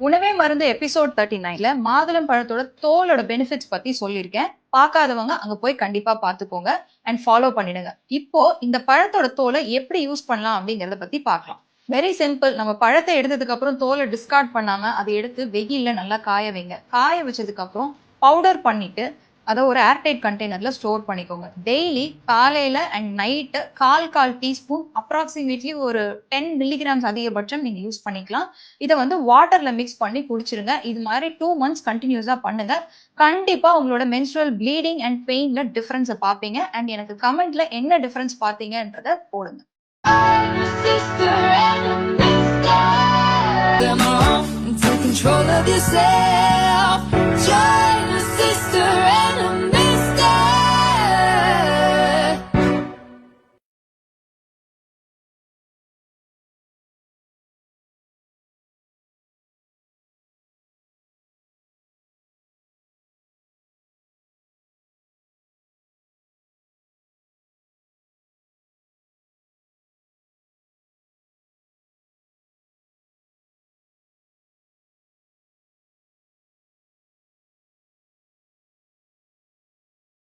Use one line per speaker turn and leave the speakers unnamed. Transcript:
உணவே மருந்து எபிசோட் 39ல மாதுளம் பழத்தோட தோலோட பெனிஃபிட்ஸ் பத்தி சொல்லியிருக்கேன். பார்க்காதவங்க அங்க போய் கண்டிப்பா பார்த்துக்கோங்க அண்ட் ஃபாலோ பண்ணிடுங்க. இப்போ இந்த பழத்தோட தோலை எப்படி யூஸ் பண்ணலாம் அப்படிங்கறத பத்தி பார்க்கலாம். Very simple. நம்ம பழத்தை எடுத்ததுக்கு அப்புறம் தோலை டிஸ்கார்ட் பண்ணாம அதை எடுத்து வெயில்ல நல்லா காய வைங்க. காய வச்சதுக்கு அப்புறம் பவுடர் பண்ணிட்டு அதை ஒரு ஏர்டைட் கண்டெய்னர்ல ஸ்டோர் பண்ணிக்கோங்க. டெய்லி காலையில and night call teaspoon approximately ஒரு 10 மில்லிகிராம்ஸ் அதிகபட்சம் நீங்க யூஸ் பண்ணிக்கலாம். இதை வாட்டர்ல மிக்ஸ் பண்ணி குடிச்சிருங்க. இது மாதிரி 2 months கண்டினியூஸா பண்ணுங்க. கண்டிப்பா உங்களோட மென்ஸ்ட்ரல் ப்ளீடிங் அண்ட் பெயின்ல டிஃபரன்ஸை பார்ப்பீங்க. அண்ட் எனக்கு கமெண்ட்ல என்ன டிஃபரன்ஸ் பார்த்தீங்கன்றத போடுங்க.
Take control of yourself. Join a sister and a